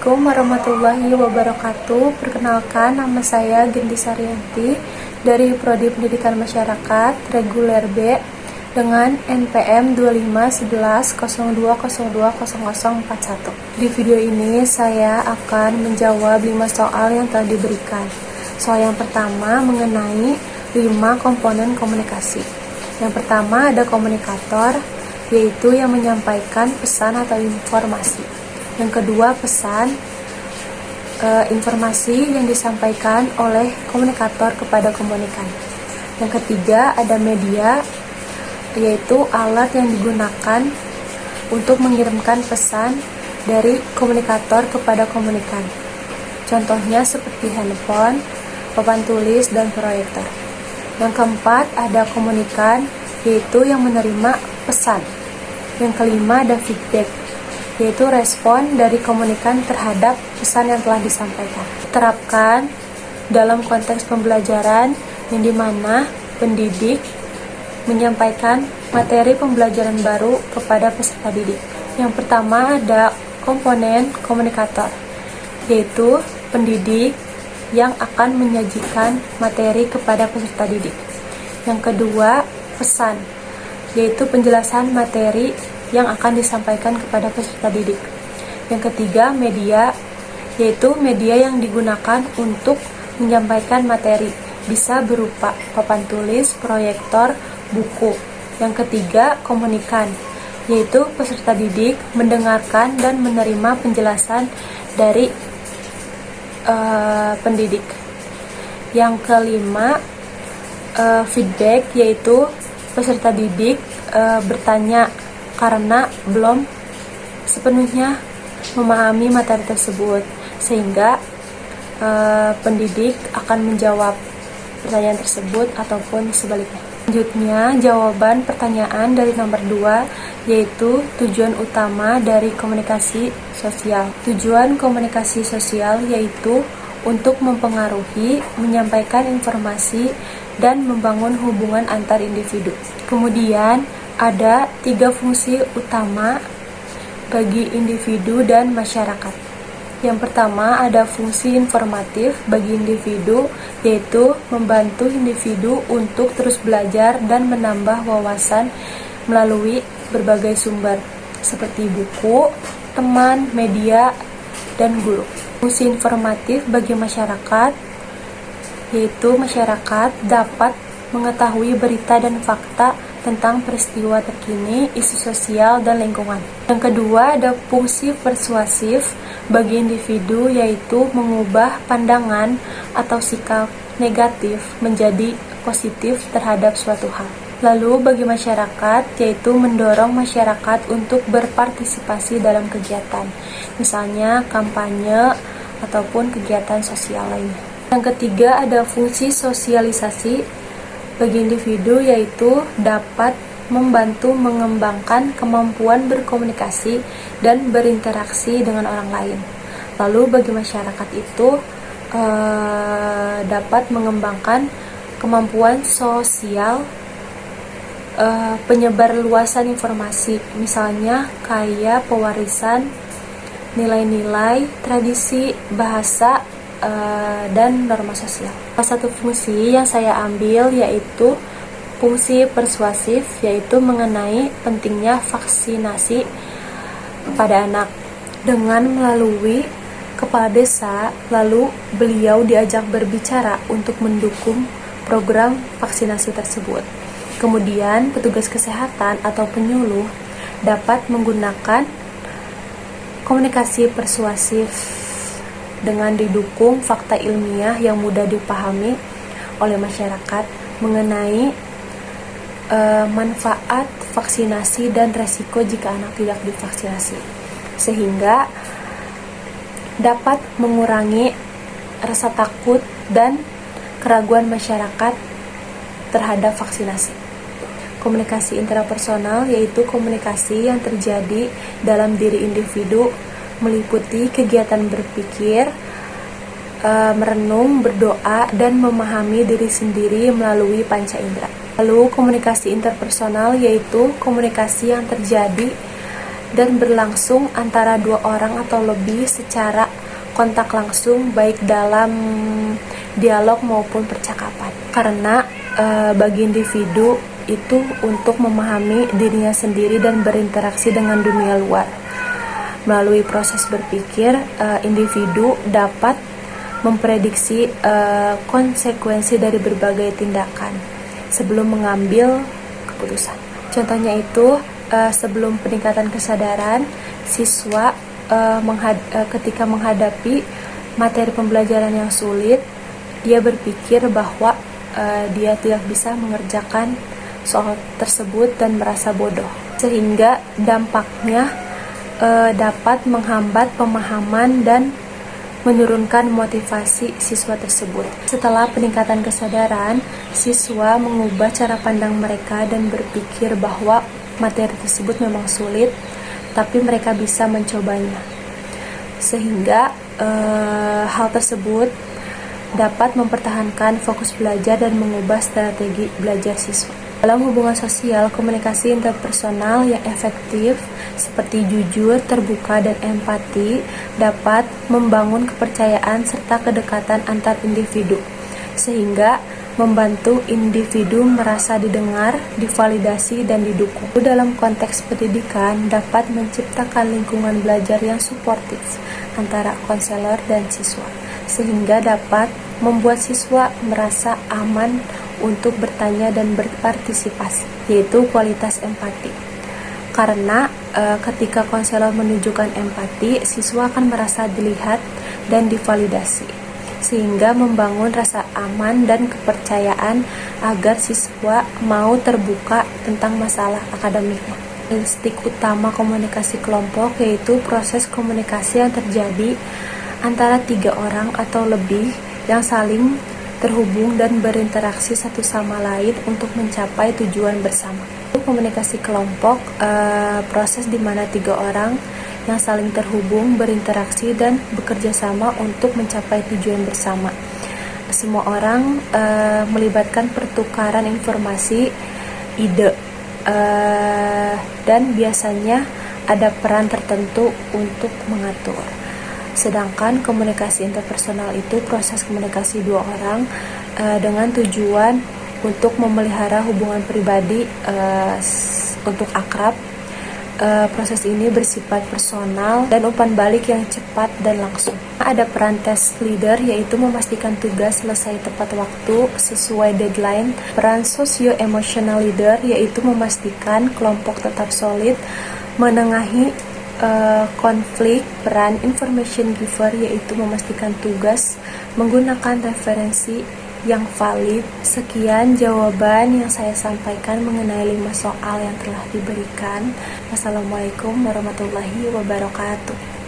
Assalamualaikum warahmatullahi wabarakatuh. Perkenalkan, nama saya Gendi Saryanti dari Prodi Pendidikan Masyarakat Reguler B dengan NPM 251102020041. Di video ini saya akan menjawab 5 soal yang telah diberikan. Soal yang pertama mengenai 5 komponen komunikasi. Yang pertama ada komunikator, yaitu yang menyampaikan pesan atau informasi. Yang kedua, pesan, informasi yang disampaikan oleh komunikator kepada komunikan. Yang ketiga, ada media, yaitu alat yang digunakan untuk mengirimkan pesan dari komunikator kepada komunikan. Contohnya seperti handphone, papan tulis, dan proyektor. Yang keempat, ada komunikan, yaitu yang menerima pesan. Yang kelima, ada feedback, yaitu respon dari komunikan terhadap pesan yang telah disampaikan. Terapkan dalam konteks pembelajaran yang dimana pendidik menyampaikan materi pembelajaran baru kepada peserta didik. Yang pertama ada komponen komunikator, yaitu pendidik yang akan menyajikan materi kepada peserta didik. Yang kedua, pesan, yaitu penjelasan materi yang akan disampaikan kepada peserta didik. Yang ketiga, media, yaitu media yang digunakan untuk menyampaikan materi, bisa berupa papan tulis, proyektor, buku. Yang ketiga, komunikan, yaitu peserta didik mendengarkan dan menerima penjelasan dari pendidik. Yang kelima, feedback, yaitu peserta didik bertanya karena belum sepenuhnya memahami materi tersebut, sehingga pendidik akan menjawab pertanyaan tersebut ataupun sebaliknya. Selanjutnya, jawaban pertanyaan dari nomor 2, yaitu tujuan utama dari komunikasi sosial. Tujuan komunikasi sosial yaitu untuk mempengaruhi, menyampaikan informasi, dan membangun hubungan antar individu. Kemudian, ada 3 fungsi utama bagi individu dan masyarakat. Yang pertama ada fungsi informatif bagi individu, yaitu membantu individu untuk terus belajar dan menambah wawasan melalui berbagai sumber, seperti buku, teman, media, dan guru. Fungsi informatif bagi masyarakat, yaitu masyarakat dapat mengetahui berita dan fakta tentang peristiwa terkini, isu sosial, dan lingkungan. Yang kedua, ada fungsi persuasif bagi individu, yaitu mengubah pandangan atau sikap negatif menjadi positif terhadap suatu hal. Lalu bagi masyarakat, yaitu mendorong masyarakat untuk berpartisipasi dalam kegiatan, misalnya kampanye ataupun kegiatan sosial lainnya. Yang ketiga, ada fungsi sosialisasi bagi individu, yaitu dapat membantu mengembangkan kemampuan berkomunikasi dan berinteraksi dengan orang lain. Lalu bagi masyarakat itu dapat mengembangkan kemampuan sosial, penyebar luasan informasi, misalnya kayak pewarisan, nilai-nilai, tradisi, bahasa, dan norma sosial. Salah satu fungsi yang saya ambil yaitu fungsi persuasif, yaitu mengenai pentingnya vaksinasi pada anak dengan melalui kepala desa. Lalu beliau diajak berbicara untuk mendukung program vaksinasi tersebut. Kemudian petugas kesehatan atau penyuluh dapat menggunakan komunikasi persuasif dengan didukung fakta ilmiah yang mudah dipahami oleh masyarakat mengenai manfaat vaksinasi dan resiko jika anak tidak divaksinasi, sehingga dapat mengurangi rasa takut dan keraguan masyarakat terhadap vaksinasi. Komunikasi intrapersonal yaitu komunikasi yang terjadi dalam diri individu, meliputi kegiatan berpikir, merenung, berdoa, dan memahami diri sendiri melalui panca indera. Lalu komunikasi interpersonal yaitu komunikasi yang terjadi dan berlangsung antara 2 orang atau lebih secara kontak langsung baik dalam dialog maupun percakapan. Karena bagi individu itu untuk memahami dirinya sendiri dan berinteraksi dengan dunia luar. Melalui proses berpikir, individu dapat memprediksi konsekuensi dari berbagai tindakan sebelum mengambil keputusan. Contohnya itu, sebelum peningkatan kesadaran, siswa ketika menghadapi materi pembelajaran yang sulit, dia berpikir bahwa dia tidak bisa mengerjakan soal tersebut dan merasa bodoh, sehingga dampaknya dapat menghambat pemahaman dan menurunkan motivasi siswa tersebut. Setelah peningkatan kesadaran, siswa mengubah cara pandang mereka dan berpikir bahwa materi tersebut memang sulit, tapi mereka bisa mencobanya. Sehingga hal tersebut dapat mempertahankan fokus belajar dan mengubah strategi belajar siswa. Dalam hubungan sosial, komunikasi interpersonal yang efektif seperti jujur, terbuka, dan empati dapat membangun kepercayaan serta kedekatan antar individu, sehingga membantu individu merasa didengar, divalidasi, dan didukung. Dalam konteks pendidikan, dapat menciptakan lingkungan belajar yang suportif antara konselor dan siswa, sehingga dapat membuat siswa merasa aman untuk bertanya dan berpartisipasi, yaitu kualitas empati. Karena ketika konselor menunjukkan empati, siswa akan merasa dilihat dan divalidasi, sehingga membangun rasa aman dan kepercayaan agar siswa mau terbuka tentang masalah akademiknya. Karakteristik utama komunikasi kelompok yaitu proses komunikasi yang terjadi antara 3 orang atau lebih yang saling terhubung dan berinteraksi satu sama lain untuk mencapai tujuan bersama. Komunikasi kelompok, proses di mana 3 orang yang saling terhubung, berinteraksi, dan bekerja sama untuk mencapai tujuan bersama. Semua orang melibatkan pertukaran informasi, ide, dan biasanya ada peran tertentu untuk mengatur. Sedangkan komunikasi interpersonal itu proses komunikasi 2 orang dengan tujuan untuk memelihara hubungan pribadi untuk akrab. Proses ini bersifat personal dan umpan balik yang cepat dan langsung. Ada peran task leader, yaitu memastikan tugas selesai tepat waktu sesuai deadline. Peran socio-emotional leader, yaitu memastikan kelompok tetap solid, menengahi konflik. Peran information giver, yaitu memastikan tugas menggunakan referensi yang valid. Sekian jawaban yang saya sampaikan mengenai 5 soal yang telah diberikan. Wassalamualaikum warahmatullahi wabarakatuh.